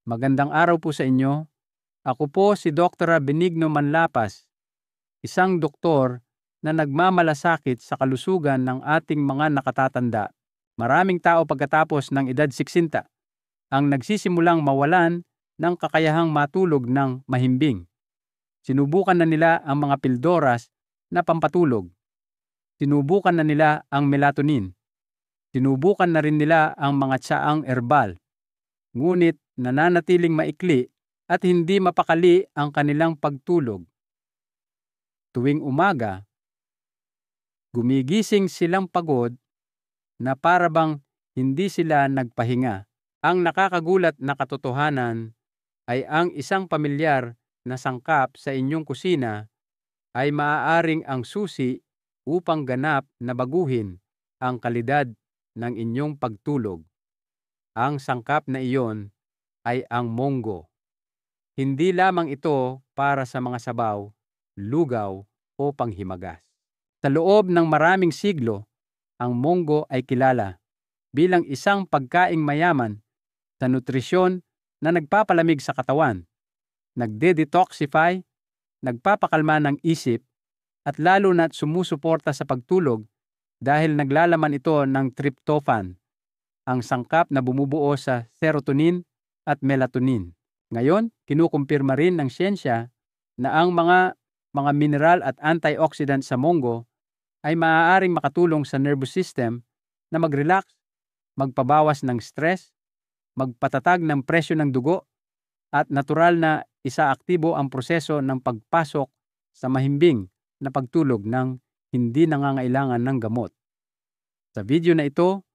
Magandang araw po sa inyo. Ako po si Dr. Benigno Manlapas, isang doktor na nagmamalasakit sa kalusugan ng ating mga nakatatanda. Maraming tao pagkatapos ng edad 60 ang nagsisimulang mawalan ng kakayahang matulog ng mahimbing. Sinubukan na nila ang mga pildoras na pampatulog. Sinubukan na nila ang melatonin. Sinubukan na rin nila ang mga tsaang erbal. Ngunit nananatiling maikli at hindi mapakali ang kanilang pagtulog. Tuwing umaga, gumigising silang pagod na para bang hindi sila nagpahinga. Ang nakakagulat na katotohanan ay ang isang pamilyar na sangkap sa inyong kusina ay maaaring ang susi upang ganap na baguhin ang kalidad ng inyong pagtulog. Ang sangkap na iyon ay ang monggo. Hindi lamang ito para sa mga sabaw, lugaw o panghimagas. Sa loob ng maraming siglo, ang monggo ay kilala bilang isang pagkaing mayaman sa nutrisyon na nagpapalamig sa katawan, nagde-detoxify, nagpapakalma ng isip, at lalo na't sumusuporta sa pagtulog dahil naglalaman ito ng tryptophan, ang sangkap na bumubuo sa serotonin at melatonin. Ngayon, kinukumpirma rin ng siyensya na ang mga mineral at antioxidant sa monggo ay maaaring makatulong sa nervous system na mag-relax, magpabawas ng stress, magpatatag ng presyo ng dugo, at natural na isaaktibo ang proseso ng pagpasok sa mahimbing na pagtulog ng hindi nangangailangan ng gamot. Sa video na ito,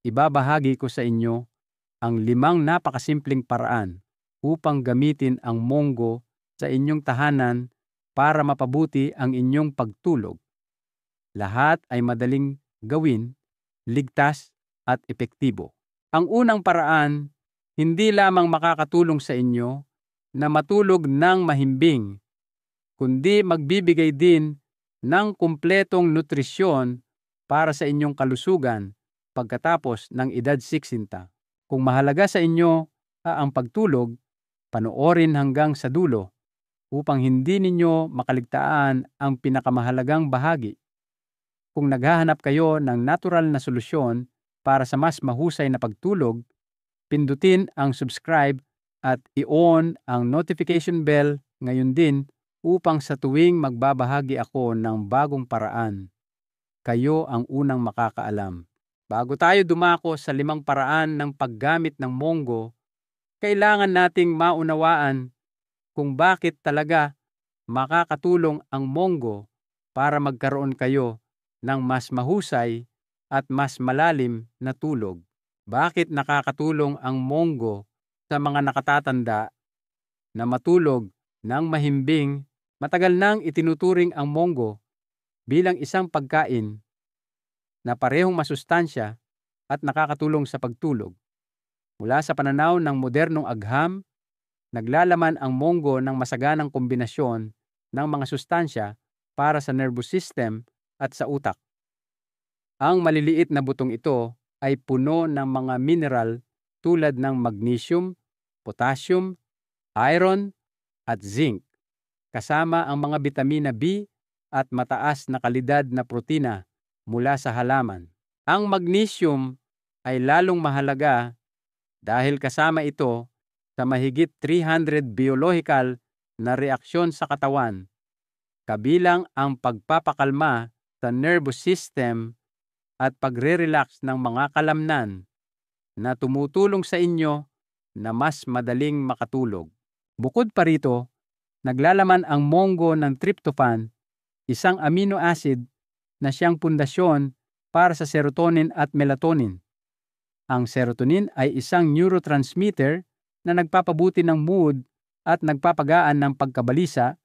ibabahagi ko sa inyo ang 5 napakasimpleng paraan upang gamitin ang monggo sa inyong tahanan para mapabuti ang inyong pagtulog. Lahat ay madaling gawin, ligtas at epektibo. Ang unang paraan, hindi lamang makakatulong sa inyo na matulog ng mahimbing, kundi magbibigay din ng kumpletong nutrisyon para sa inyong kalusugan pagkatapos ng edad 60. Kung mahalaga sa inyo ang pagtulog, panoorin hanggang sa dulo upang hindi ninyo makaligtaan ang pinakamahalagang bahagi. Kung naghahanap kayo ng natural na solusyon para sa mas mahusay na pagtulog, pindutin ang subscribe at i-on ang notification bell ngayon din upang sa tuwing magbabahagi ako ng bagong paraan, kayo ang unang makakaalam. Bago tayo dumako sa 5 paraan ng paggamit ng monggo, kailangan nating maunawaan kung bakit talaga makakatulong ang monggo para magkaroon kayo ng mas mahusay at mas malalim na tulog. Bakit nakakatulong ang monggo sa mga nakatatanda na matulog ng mahimbing? Matagal nang itinuturing ang monggo bilang isang pagkain na parehong masustansya at nakakatulong sa pagtulog. Mula sa pananaw ng modernong agham, naglalaman ang monggo ng masaganang kombinasyon ng mga sustansya para sa nervous system at sa utak. Ang maliliit na butong ito ay puno ng mga mineral tulad ng magnesium, potassium, iron, at zinc, kasama ang mga bitamina B at mataas na kalidad na protina mula sa halaman. Ang magnesium ay lalong mahalaga dahil kasama ito sa mahigit 300 biological na reaksyon sa katawan, kabilang ang pagpapakalma sa nervous system at pagre-relax ng mga kalamnan na tumutulong sa inyo na mas madaling makatulog. Bukod pa rito, naglalaman ang monggo ng tryptophan, isang amino acid na siyang pundasyon para sa serotonin at melatonin. Ang serotonin ay isang neurotransmitter na nagpapabuti ng mood at nagpapagaan ng pagkabalisa,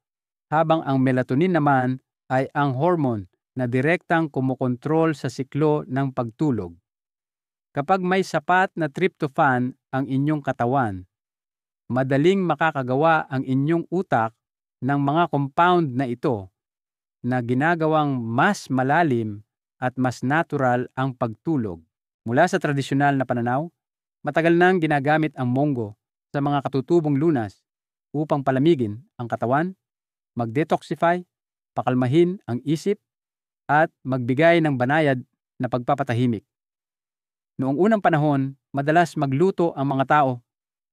habang ang melatonin naman ay ang hormone na direktang kumokontrol sa siklo ng pagtulog. Kapag may sapat na tryptophan ang inyong katawan, madaling makakagawa ang inyong utak ng mga compound na ito na ginagawang mas malalim at mas natural ang pagtulog. Mula sa tradisyonal na pananaw, matagal nang ginagamit ang monggo sa mga katutubong lunas upang palamigin ang katawan, mag-detoxify, pakalmahin ang isip, at magbigay ng banayad na pagpapatahimik. Noong unang panahon, madalas magluto ang mga tao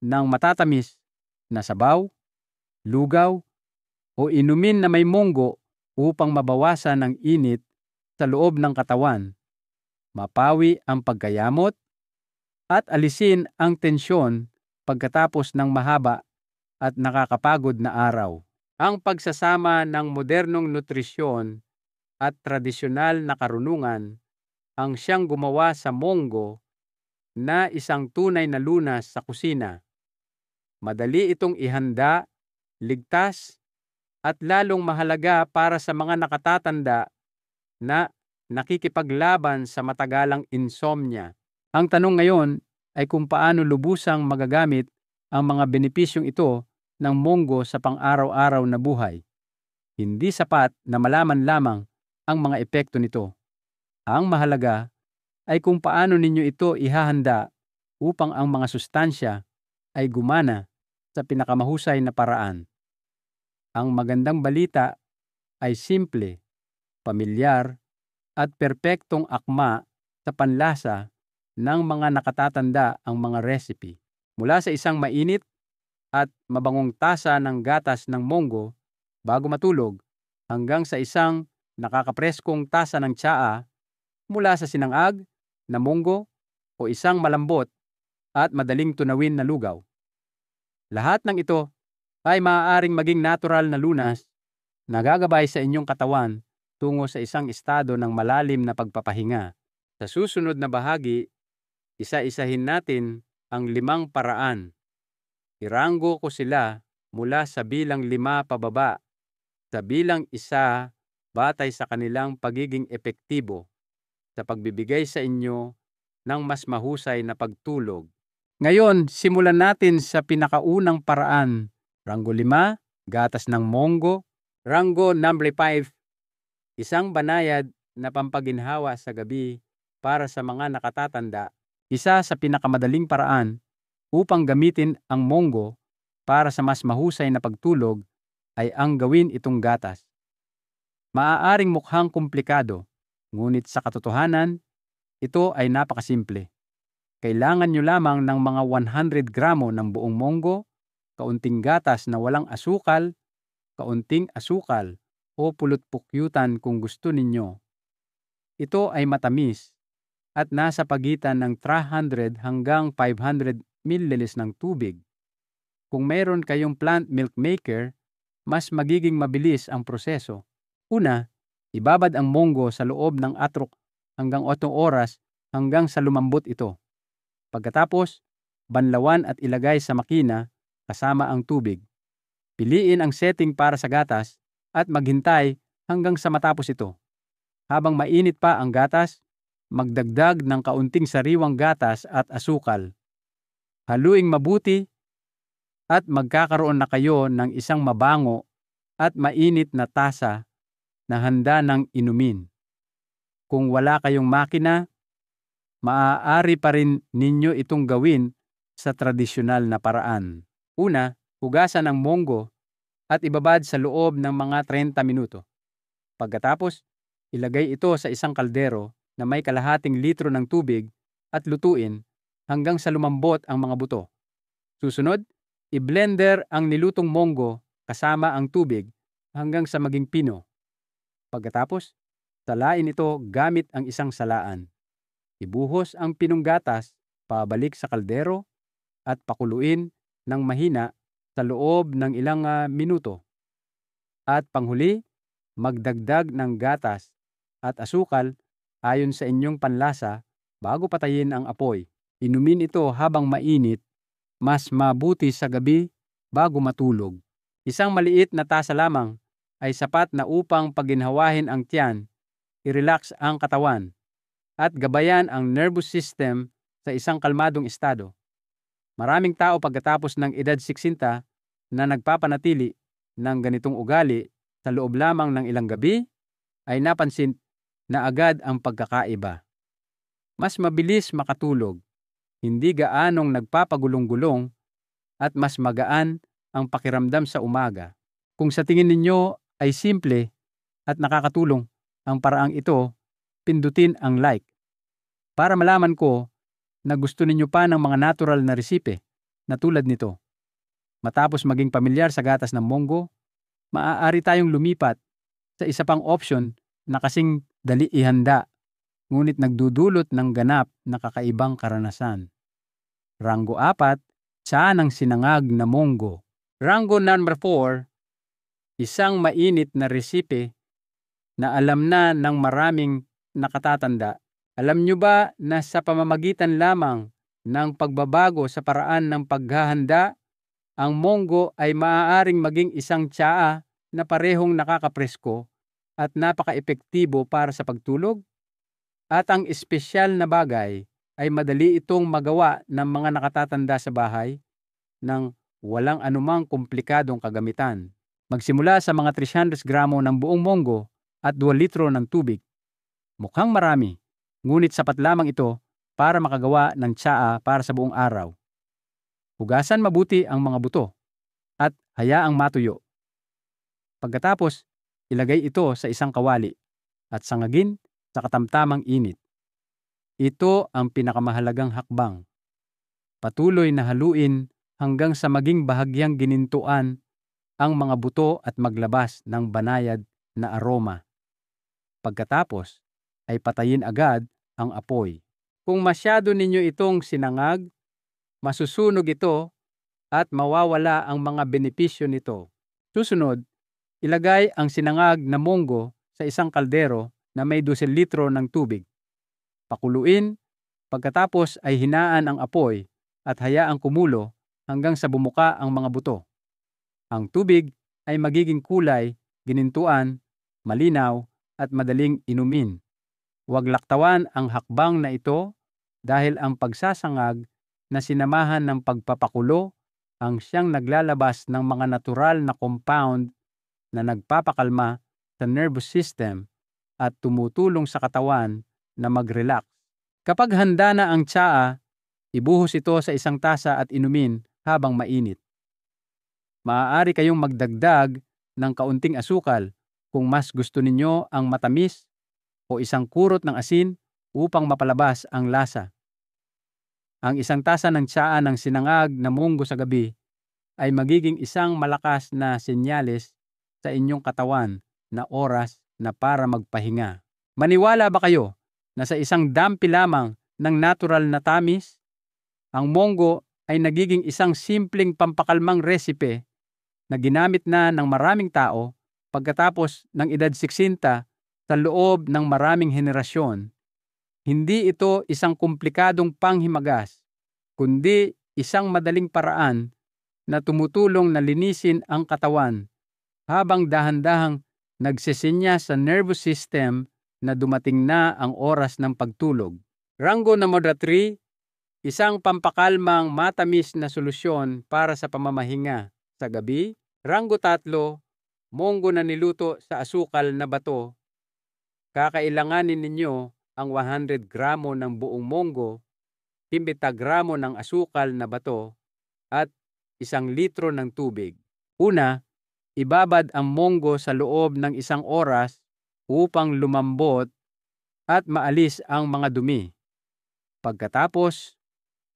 ng matatamis na sabaw, lugaw, o inumin na may munggo upang mabawasan ang init sa loob ng katawan, mapawi ang pagkayamot, at alisin ang tensyon pagkatapos ng mahaba at nakakapagod na araw. Ang pagsasama ng modernong nutrisyon at tradisyonal na karunungan ang siyang gumawa sa munggo na isang tunay na lunas sa kusina. Madali itong ihanda, ligtas, at lalong mahalaga para sa mga nakatatanda na nakikipaglaban sa matagalang insomnia. Ang tanong ngayon ay kung paano lubusang magagamit ang mga benepisyong ito ng munggo sa pang-araw-araw na buhay. Hindi sapat na malaman lamang ang mga epekto nito. Ang mahalaga ay kung paano ninyo ito ihahanda upang ang mga sustansya ay gumana sa pinakamahusay na paraan. Ang magandang balita ay simple, pamilyar, at perpektong akma sa panlasa ng mga nakatatanda ang mga recipe. Mula sa isang mainit at mabangong tasa ng gatas ng munggo bago matulog hanggang sa isang nakakapreskong tasa ng tsaa mula sa sinangag na munggo o isang malambot at madaling tunawin na lugaw. Lahat ng ito ay maaaring maging natural na lunas na gagabay sa inyong katawan tungo sa isang estado ng malalim na pagpapahinga. Sa susunod na bahagi, isa-isahin natin ang 5 paraan. Iranggo ko sila mula sa bilang 5 pababa sa bilang 1 batay sa kanilang pagiging epektibo sa pagbibigay sa inyo ng mas mahusay na pagtulog. Ngayon, simulan natin sa pinakaunang paraan. Ranggo 5, gatas ng munggo. Ranggo number 5, isang banayad na pampaginhawa sa gabi para sa mga nakatatanda. Isa sa pinakamadaling paraan upang gamitin ang munggo para sa mas mahusay na pagtulog ay ang gawin itong gatas. Maaaring mukhang komplikado, ngunit sa katotohanan, ito ay napakasimple. Kailangan nyo lamang ng mga 100 gramo ng buong munggo, kaunting gatas na walang asukal, kaunting asukal o pulot-pukyutan kung gusto ninyo. Ito ay matamis at nasa pagitan ng 300 hanggang 500 ml ng tubig. Kung mayroon kayong plant milk maker, mas magiging mabilis ang proseso. Una, ibabad ang munggo sa loob ng atrok hanggang 8 oras hanggang sa lumambot ito. Pagkatapos, banlawan at ilagay sa makina kasama ang tubig. Piliin ang setting para sa gatas at maghintay hanggang sa matapos ito. Habang mainit pa ang gatas, magdagdag ng kaunting sariwang gatas at asukal. Haluing mabuti at magkakaroon na kayo ng isang mabango at mainit na tasa na handa ng inumin. Kung wala kayong makina, maaari pa rin ninyo itong gawin sa tradisyonal na paraan. Una, hugasan ang munggo at ibabad sa loob ng mga 30 minuto. Pagkatapos, ilagay ito sa isang kaldero na may kalahating litro ng tubig at lutuin hanggang sa lumambot ang mga buto. Susunod, i-blender ang nilutong munggo kasama ang tubig hanggang sa maging pino. Pagkatapos, salain ito gamit ang isang salaan. Ibuhos ang pinong gatas pabalik sa kaldero at pakuluin ng mahina sa loob ng ilang minuto. At panghuli, magdagdag ng gatas at asukal ayon sa inyong panlasa bago patayin ang apoy. Inumin ito habang mainit, mas mabuti sa gabi bago matulog. Isang maliit na tasa lamang ay sapat na upang paginhawahin ang tiyan, i-relax ang katawan, at gabayan ang nervous system sa isang kalmadong estado. Maraming tao pagkatapos ng edad 60 na nagpapanatili ng ganitong ugali sa loob lamang ng ilang gabi ay napansin na agad ang pagkakaiba. Mas mabilis makatulog, hindi gaanong nagpapagulong-gulong at mas magaan ang pakiramdam sa umaga. Kung sa tingin ninyo ay simple at nakakatulong ang paraang ito, pindutin ang like para malaman ko na gusto ninyo pa ng mga natural na resipe na tulad nito. Matapos maging pamilyar sa gatas ng munggo, maaari tayong lumipat sa isa pang option na kasing dali ihanda, ngunit nagdudulot ng ganap na kakaibang karanasan. Ranggo 4, tsa ng sinangag na munggo. Ranggo number 4, isang mainit na resipe na alam na ng maraming nakatatanda. Alam nyo ba na sa pamamagitan lamang ng pagbabago sa paraan ng paghahanda, ang munggo ay maaaring maging isang tsaa na parehong nakakapresko at napaka-epektibo para sa pagtulog? At ang espesyal na bagay ay madali itong magawa ng mga nakatatanda sa bahay ng walang anumang komplikadong kagamitan. Magsimula sa mga 300 gramo ng buong munggo at 2 litro ng tubig. Mukhang marami, ngunit sapat lamang ito para makagawa ng tsaa para sa buong araw. Hugasan mabuti ang mga buto at hayaang matuyo. Pagkatapos, ilagay ito sa isang kawali at sangagin sa katamtamang init. Ito ang pinakamahalagang hakbang. Patuloy na haluin hanggang sa maging bahagyang ginintuan ang mga buto at maglabas ng banayad na aroma. Pagkatapos, ay patayin agad ang apoy. Kung masyado ninyo itong sinangag, masusunog ito at mawawala ang mga benepisyo nito. Susunod, ilagay ang sinangag na munggo sa isang kaldero na may 12 litro ng tubig. Pakuluin, pagkatapos ay hinaan ang apoy at hayaang kumulo hanggang sa bumuka ang mga buto. Ang tubig ay magiging kulay, ginintuan, malinaw at madaling inumin. Huwag laktawan ang hakbang na ito dahil ang pagsasangag na sinamahan ng pagpapakulo ang siyang naglalabas ng mga natural na compound na nagpapakalma sa nervous system at tumutulong sa katawan na mag-relax. Kapag handa na ang tsaa, ibuhos ito sa isang tasa at inumin habang mainit. Maaari kayong magdagdag ng kaunting asukal kung mas gusto ninyo ang matamis o isang kurot ng asin upang mapalabas ang lasa. Ang isang tasa ng tsaa ng sinangag na munggo sa gabi ay magiging isang malakas na senyales sa inyong katawan na oras na para magpahinga. Maniwala ba kayo na sa isang dampi lamang ng natural na tamis, ang munggo ay nagiging isang simpleng pampakalmang resipe na ginamit na ng maraming tao pagkatapos ng edad 60 sa loob ng maraming henerasyon? Hindi ito isang komplikadong panghimagas, kundi isang madaling paraan na tumutulong na linisin ang katawan habang dahan-dahang nagsisinya sa nervous system na dumating na ang oras ng pagtulog. Ranggo number 3, isang pampakalmang matamis na solusyon para sa pamamahinga sa gabi. Ranggo 3, munggo na niluto sa asukal na bato. Kakailanganin ninyo ang 100 gramo ng buong munggo, 50 gramo ng asukal na bato, at 1 litro ng tubig. Una, ibabad ang munggo sa loob ng 1 oras upang lumambot at maalis ang mga dumi. Pagkatapos,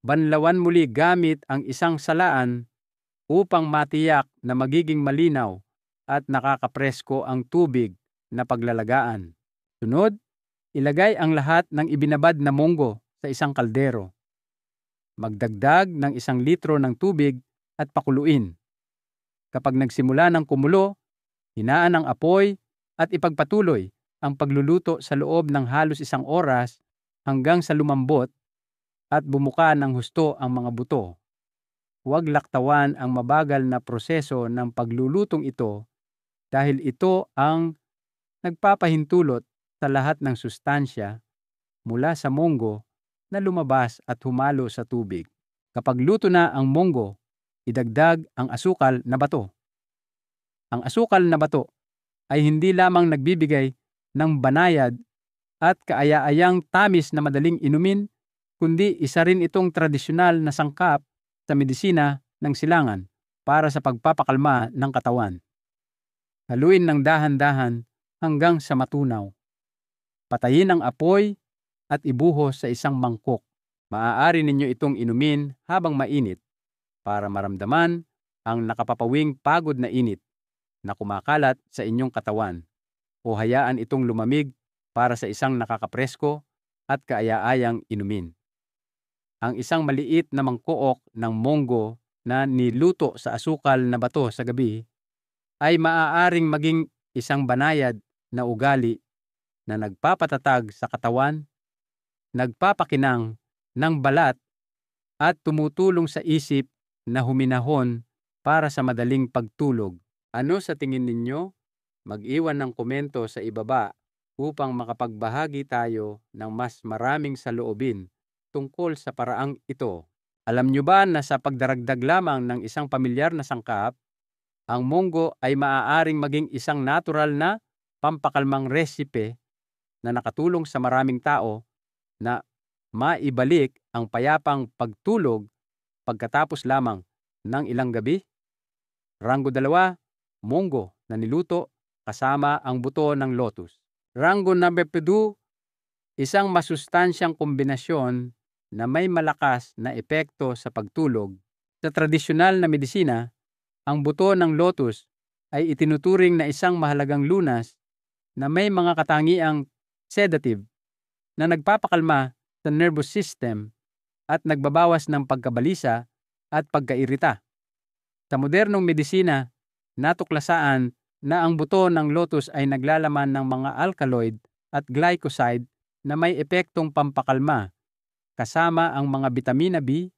banlawan muli gamit ang isang salaan upang matiyak na magiging malinaw at nakakapresko ang tubig na paglalagaan. Sunod, ilagay ang lahat ng ibinabad na munggo sa isang kaldero. Magdagdag ng 1 litro ng tubig at pakuluin. Kapag nagsimula ng kumulo, hinaan ang apoy at ipagpatuloy ang pagluluto sa loob ng halos 1 oras hanggang sa lumambot at bumuka ng husto ang mga buto. Huwag laktawan ang mabagal na proseso ng paglulutong ito dahil ito ang nagpapahintulot sa lahat ng sustansya mula sa munggo na lumabas at humalo sa tubig. Kapag luto na ang munggo, idagdag ang asukal na bato. Ang asukal na bato ay hindi lamang nagbibigay ng banayad at kaaya-ayang tamis na madaling inumin, kundi isa rin itong tradisyonal na sangkap sa medisina ng silangan para sa pagpapakalma ng katawan. Haluin ng dahan-dahan hanggang sa matunaw. Patayin ang apoy at ibuhos sa isang mangkok. Maaari ninyo itong inumin habang mainit para maramdaman ang nakapapawing pagod na init na kumakalat sa inyong katawan, o hayaan itong lumamig para sa isang nakakapresko at kaaya-ayang inumin. Ang isang maliit na mangkook ng monggo na niluto sa asukal na bato sa gabi ay maaaring maging isang banayad na ugali na nagpapatatag sa katawan, nagpapakinang ng balat at tumutulong sa isip na huminahon para sa madaling pagtulog. Ano sa tingin ninyo? Mag-iwan ng komento sa ibaba upang makapagbahagi tayo ng mas maraming saloobin tungkol sa paraang ito. Alam nyo ba na sa pagdaragdag lamang ng isang pamilyar na sangkap, ang monggo ay maaaring maging isang natural na pampakalmang resipe na nakatulong sa maraming tao na maibalik ang payapang pagtulog pagkatapos lamang ng ilang gabi? Ranggo 2, monggo na niluto kasama ang buto ng lotus. Ranggo number 2, isang masustansyang kombinasyon na may malakas na epekto sa pagtulog. Sa tradisyonal na medisina, ang buto ng lotus ay itinuturing na isang mahalagang lunas na may mga katangiang sedative na nagpapakalma sa nervous system at nagbabawas ng pagkabalisa at pagkairita. Sa modernong medisina, natuklasaan na ang buto ng lotus ay naglalaman ng mga alkaloid at glycoside na may epektong pampakalma, kasama ang mga bitamina B,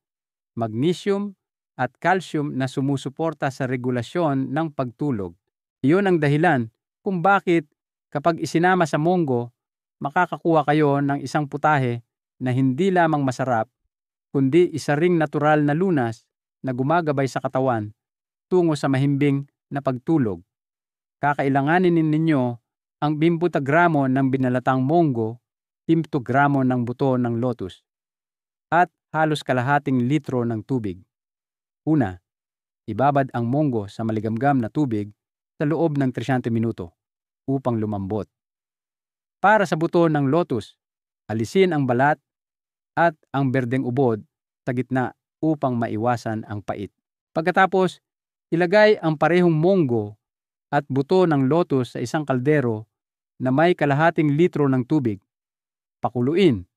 magnesium at calcium na sumusuporta sa regulasyon ng pagtulog. Iyon ang dahilan kung bakit kapag isinama sa monggo, makakakuha kayo ng isang putahe na hindi lamang masarap, kundi isa ring natural na lunas na gumagabay sa katawan tungo sa mahimbing na pagtulog. Kakailanganin ninyo ang 20 gramo ng binalatang monggo, 10 gramo ng buto ng lotus, at halos kalahating litro ng tubig. Una, ibabad ang monggo sa maligamgam na tubig sa loob ng 30 minuto upang lumambot. Para sa buto ng lotus, alisin ang balat at ang berdeng ubod sa gitna upang maiwasan ang pait. Pagkatapos, ilagay ang parehong monggo at buto ng lotus sa isang kaldero na may kalahating litro ng tubig. Pakuluin.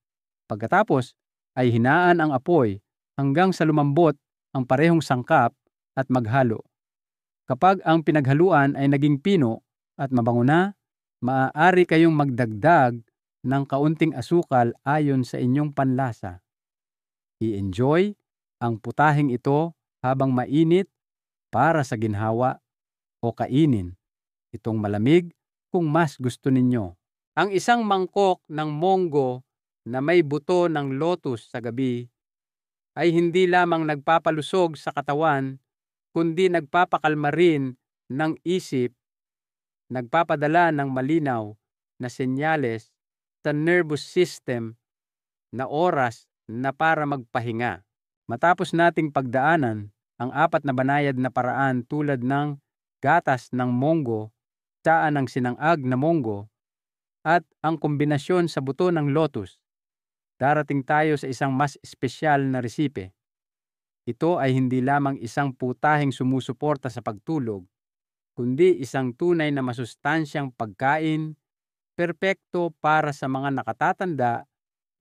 Pagkatapos ay hinaan ang apoy hanggang sa lumambot ang parehong sangkap at maghalo. Kapag ang pinaghaluan ay naging pino at mabango na, maaari kayong magdagdag ng kaunting asukal ayon sa inyong panlasa. I-enjoy ang putaheng ito habang mainit para sa ginhawa o kainin itong malamig kung mas gusto ninyo. Ang isang mangkok ng monggo na may buto ng lotus sa gabi ay hindi lamang nagpapalusog sa katawan, kundi nagpapakalma rin ng isip, nagpapadala ng malinaw na senyales sa nervous system na oras na para magpahinga. Matapos nating pagdaanan ang 4 na banayad na paraan tulad ng gatas ng monggo, tsaan ng sinangag na monggo, at ang kombinasyon sa buto ng lotus, darating tayo sa isang mas espesyal na resipe. Ito ay hindi lamang isang putaheng sumusuporta sa pagtulog, kundi isang tunay na masustansyang pagkain, perpekto para sa mga nakatatanda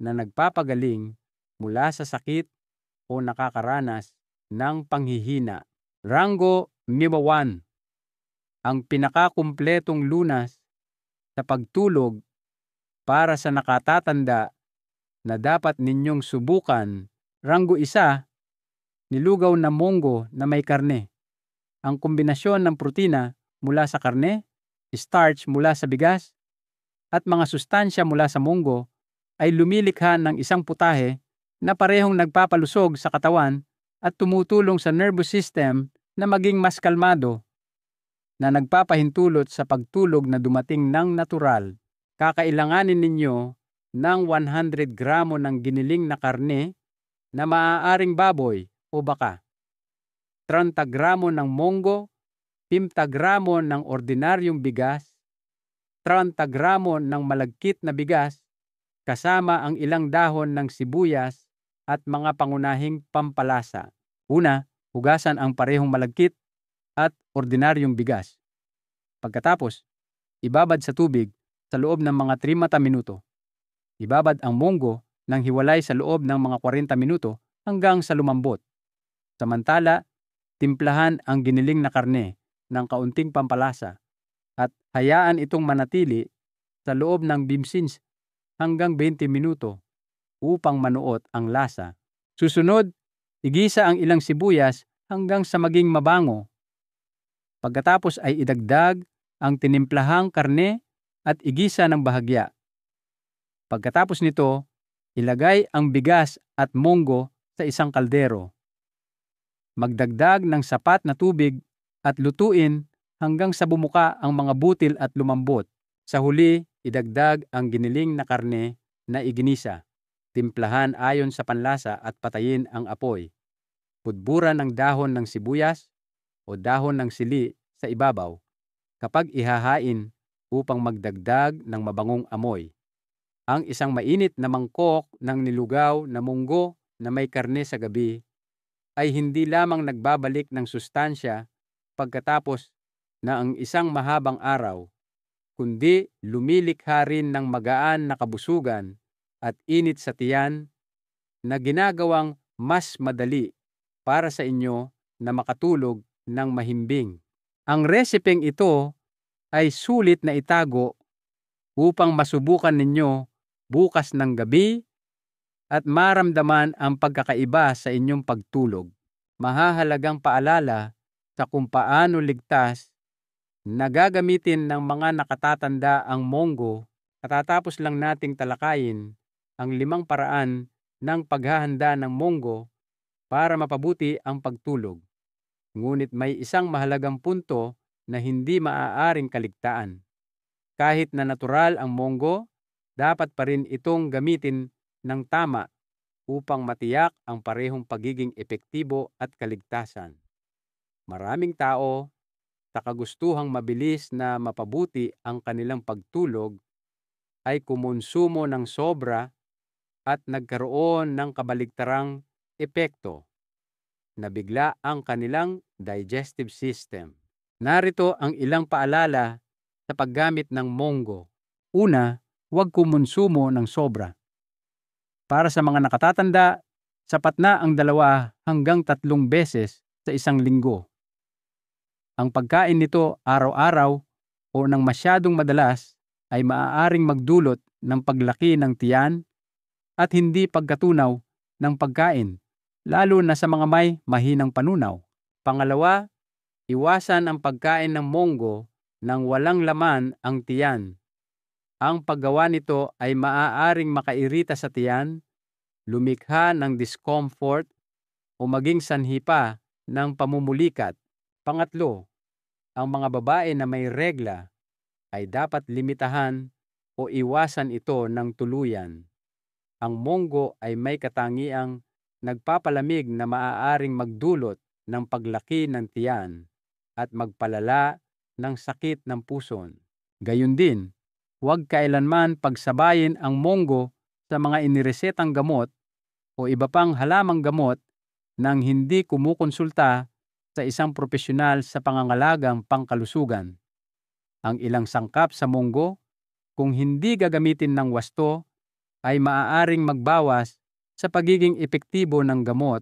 na nagpapagaling mula sa sakit o nakakaranas ng panghihina. Ranggo number 1, ang pinakakumpletong lunas sa pagtulog para sa nakatatanda na dapat ninyong subukan. Ranggo 1, nilugaw na monggo na may karne. Ang kombinasyon ng protina mula sa karne, starch mula sa bigas, at mga sustansya mula sa monggo ay lumilikha ng isang putahe na parehong nagpapalusog sa katawan at tumutulong sa nervous system na maging mas kalmado, na nagpapahintulot sa pagtulog na dumating ng natural. Kakailanganin ninyo ng 100 gramo ng giniling na karne na maaaring baboy o baka, 30 gramo ng munggo, 50 gramo ng ordinaryong bigas, 30 gramo ng malagkit na bigas, kasama ang ilang dahon ng sibuyas at mga pangunahing pampalasa. Una, hugasan ang parehong malagkit at ordinaryong bigas. Pagkatapos, ibabad sa tubig sa loob ng mga 30 minuto. Ibabad ang munggo ng hiwalay sa loob ng mga 40 minuto hanggang sa lumambot. Samantala, timplahan ang giniling na karne ng kaunting pampalasa at hayaan itong manatili sa loob ng 15 hanggang 20 minuto upang manuot ang lasa. Susunod, igisa ang ilang sibuyas hanggang sa maging mabango. Pagkatapos ay idagdag ang tinimplahang karne at igisa ng bahagya. Pagkatapos nito, ilagay ang bigas at munggo sa isang kaldero. Magdagdag ng sapat na tubig at lutuin hanggang sa bumuka ang mga butil at lumambot. Sa huli, idagdag ang giniling na karne na iginisa. Timplahan ayon sa panlasa at patayin ang apoy. Pudburan ng dahon ng sibuyas o dahon ng sili sa ibabaw kapag ihahain upang magdagdag ng mabangong amoy. Ang isang mainit na mangkok ng nilugaw na munggo na may karne sa gabi ay hindi lamang nagbabalik ng sustansya pagkatapos na ang isang mahabang araw, kundi lumilikha rin ng magaan na kabusugan at init sa tiyan na ginagawang mas madali para sa inyo na makatulog ng mahimbing. Ang resepeng ito ay sulit na itago upang masubukan ninyo bukas ng gabi at maramdaman ang pagkakaiba sa inyong pagtulog. Mahahalagang paalala sa kung paano ligtas na gagamitin ng mga nakatatanda ang munggo. Katatapos lang nating talakayin ang 5 paraan ng paghahanda ng munggo para mapabuti ang pagtulog. Ngunit may isang mahalagang punto na hindi maaaring kaligtaan. Kahit na natural ang munggo, dapat pa rin itong gamitin ng tama upang matiyak ang parehong pagiging epektibo at kaligtasan. Maraming tao, sa kagustuhang mabilis na mapabuti ang kanilang pagtulog, ay kumonsumo ng sobra at nagkaroon ng kabaligtarang epekto. Nabigla ang kanilang digestive system. Narito ang ilang paalala sa paggamit ng munggo. Una, huwag kumonsumo ng sobra. Para sa mga nakatatanda, sapat na ang 2 hanggang 3 beses sa isang linggo. Ang pagkain nito araw-araw o ng masyadong madalas ay maaaring magdulot ng paglaki ng tiyan at hindi pagkatunaw ng pagkain, lalo na sa mga may mahinang panunaw. Pangalawa, iwasan ang pagkain ng munggo nang walang laman ang tiyan. Ang paggawa nito ay maaaring makairita sa tiyan, lumikha ng discomfort o maging sanhi pa ng pamumulikat. Pangatlo, ang mga babae na may regla ay dapat limitahan o iwasan ito ng tuluyan. Ang munggo ay may katangiang nagpapalamig na maaaring magdulot ng paglaki ng tiyan at magpalala ng sakit ng puson. Gayun din, huwag kailanman pagsabayin ang munggo sa mga iniresetang gamot o iba pang halamang gamot nang hindi kumukonsulta sa isang profesional sa pangangalagang pangkalusugan. Ang ilang sangkap sa munggo, kung hindi gagamitin ng wasto, ay maaaring magbawas sa pagiging epektibo ng gamot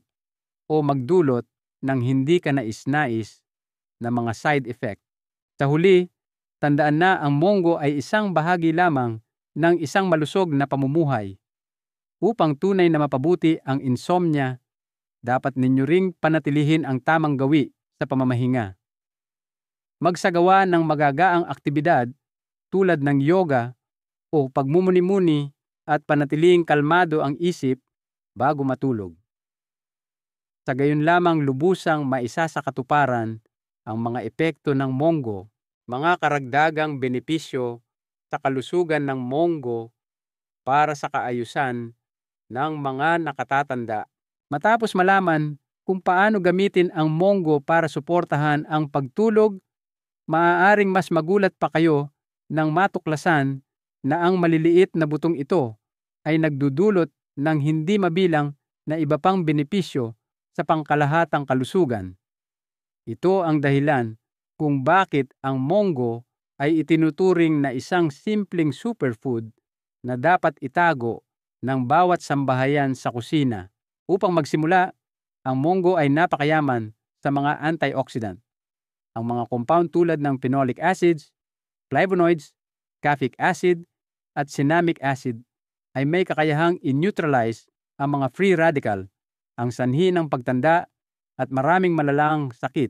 o magdulot ng hindi kanais-nais na mga side effect. Sa huli, tandaan na ang munggo ay isang bahagi lamang ng isang malusog na pamumuhay. Upang tunay na mapabuti ang insomnia, dapat ninyo ring panatilihin ang tamang gawi sa pamamahinga. Magsagawa ng magagaang aktibidad tulad ng yoga o pagmumuni-muni at panatiling kalmado ang isip bago matulog. Sa gayon lamang lubusang maisasakatuparan ang mga epekto ng munggo, mga karagdagang benepisyo sa kalusugan ng munggo para sa kaayusan ng mga nakatatanda. Matapos malaman kung paano gamitin ang Mongo para suportahan ang pagtulog, maaaring mas magulat pa kayo nang matuklasan na ang maliliit na butong ito ay nagdudulot ng hindi mabilang na iba pang benepisyo sa pangkalahatang kalusugan. Ito ang dahilan kung bakit ang Mongo ay itinuturing na isang simpleng superfood na dapat itago ng bawat sambahayan sa kusina. Upang magsimula, ang Mongo ay napakayaman sa mga antioxidant. Ang mga compound tulad ng phenolic acids, flavonoids, caffeic acid, at cinnamic acid ay may kakayahang i-neutralize ang mga free radical, ang sanhi ng pagtanda at maraming malalang sakit.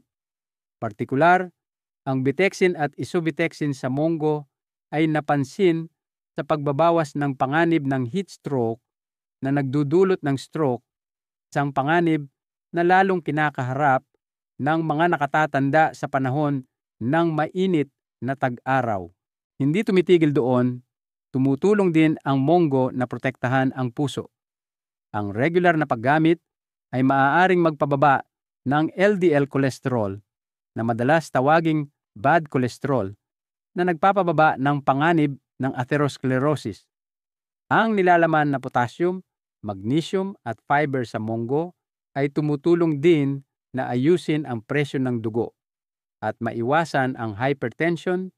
Partikular, ang Bitexin at Isobitexin sa Mongo ay napansin sa pagbabawas ng panganib ng heat stroke na nagdudulot ng stroke, isang panganib na lalong kinakaharap ng mga nakatatanda sa panahon ng mainit na tag-araw. Hindi tumitigil doon, tumutulong din ang Mongo na protektahan ang puso. Ang regular na paggamit ay maaaring magpababa ng LDL cholesterol na madalas tawaging bad cholesterol na nagpapababa ng panganib ng atherosclerosis. Ang nilalaman na potassium, magnesium at fiber sa Mongo ay tumutulong din na ayusin ang presyon ng dugo at maiwasan ang hypertension,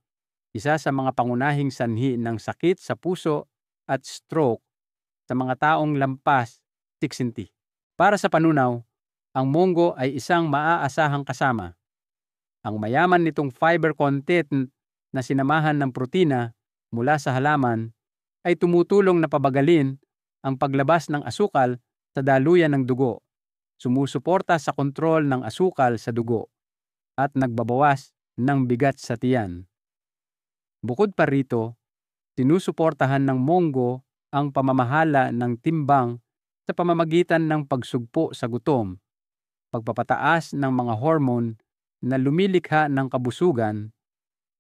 isa sa mga pangunahing sanhi ng sakit sa puso at stroke sa mga taong lampas 60. Para sa panunaw, ang Mongo ay isang maaasahang kasama. Ang mayaman nitong fiber content na sinamahan ng protina mula sa halaman ay tumutulong na pabagalin ang paglabas ng asukal sa daluyan ng dugo, sumusuporta sa kontrol ng asukal sa dugo, at nagbabawas ng bigat sa tiyan. Bukod pa rito, sinusuportahan ng Mongo ang pamamahala ng timbang sa pamamagitan ng pagsugpo sa gutom, pagpapataas ng mga hormone na lumilikha ng kabusugan,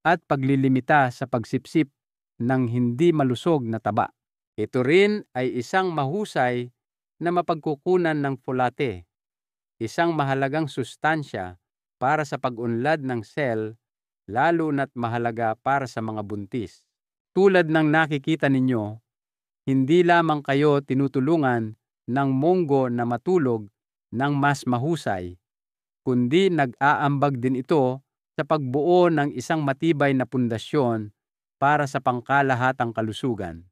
at paglilimita sa pagsipsip ng hindi malusog na taba. Ito rin ay isang mahusay na mapagkukunan ng folate, isang mahalagang sustansya para sa pag-unlad ng sel, lalo na't mahalaga para sa mga buntis. Tulad ng nakikita ninyo, hindi lamang kayo tinutulungan ng Mongo na matulog ng mas mahusay, kundi nag-aambag din ito sa pagbuo ng isang matibay na pundasyon para sa pangkalahatang kalusugan.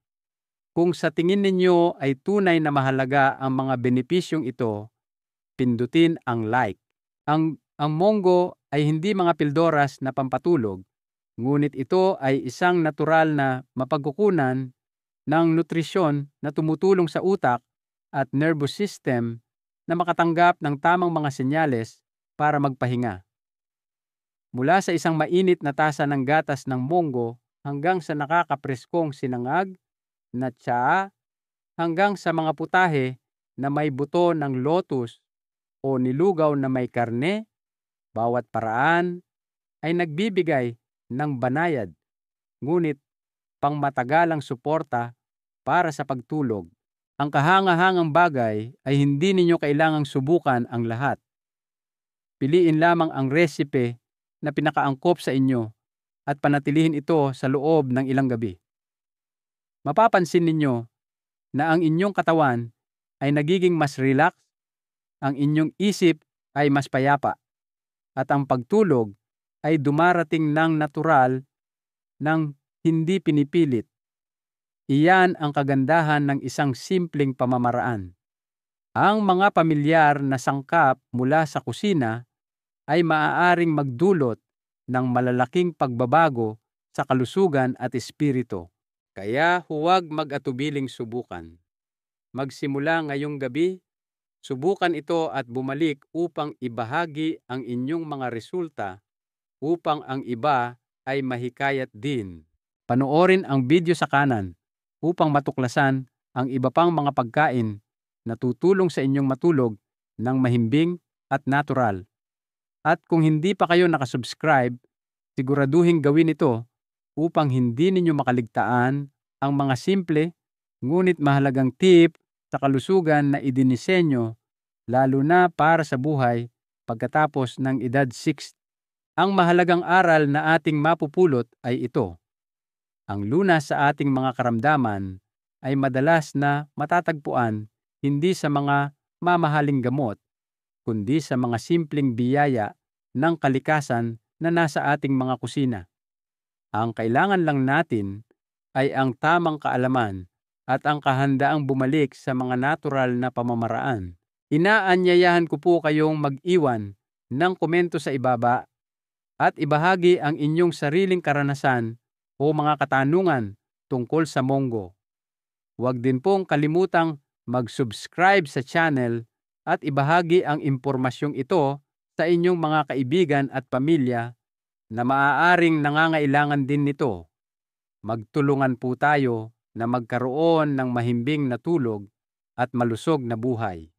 Kung sa tingin ninyo ay tunay na mahalaga ang mga benepisyong ito, pindutin ang like. Ang Mongo ay hindi mga pildoras na pampatulog, ngunit ito ay isang natural na mapagkukunan ng nutrisyon na tumutulong sa utak at nervous system na makatanggap ng tamang mga senyales para magpahinga. Mula sa isang mainit na tasa ng gatas ng Mongo hanggang sa nakakapreskong sinangag na tsaa, hanggang sa mga putahe na may buto ng lotus o nilugaw na may karne, bawat paraan ay nagbibigay ng banayad, ngunit pangmatagalang suporta para sa pagtulog. Ang kahangahangang bagay ay hindi ninyo kailangang subukan ang lahat. Piliin lamang ang resipe na pinakaangkop sa inyo at panatilihin ito sa loob ng ilang gabi. Mapapansin ninyo na ang inyong katawan ay nagiging mas relax, ang inyong isip ay mas payapa, at ang pagtulog ay dumarating ng natural ng hindi pinipilit. Iyan ang kagandahan ng isang simpleng pamamaraan. Ang mga pamilyar na sangkap mula sa kusina ay maaaring magdulot ng malalaking pagbabago sa kalusugan at espiritu. Kaya huwag mag-atubiling subukan. Magsimula ngayong gabi, subukan ito at bumalik upang ibahagi ang inyong mga resulta upang ang iba ay mahikayat din. Panoorin ang video sa kanan upang matuklasan ang iba pang mga pagkain na tutulong sa inyong matulog ng mahimbing at natural. At kung hindi pa kayo nakasubscribe, siguraduhin gawin ito upang hindi ninyo makaligtaan ang mga simple ngunit mahalagang tip sa kalusugan na idinisenyo lalo na para sa buhay pagkatapos ng edad 60. Ang mahalagang aral na ating mapupulot ay ito: ang lunas sa ating mga karamdaman ay madalas na matatagpuan hindi sa mga mamahaling gamot, kundi sa mga simpleng biyaya ng kalikasan na nasa ating mga kusina. Ang kailangan lang natin ay ang tamang kaalaman at ang kahandaang bumalik sa mga natural na pamamaraan. Inaanyayahan ko po kayong mag-iwan ng komento sa ibaba at ibahagi ang inyong sariling karanasan o mga katanungan tungkol sa Mongo. Huwag din pong kalimutang mag-subscribe sa channel at ibahagi ang impormasyong ito sa inyong mga kaibigan at pamilya na maaaring nangangailangan din nito. Magtulungan po tayo na magkaroon ng mahimbing na tulog at malusog na buhay.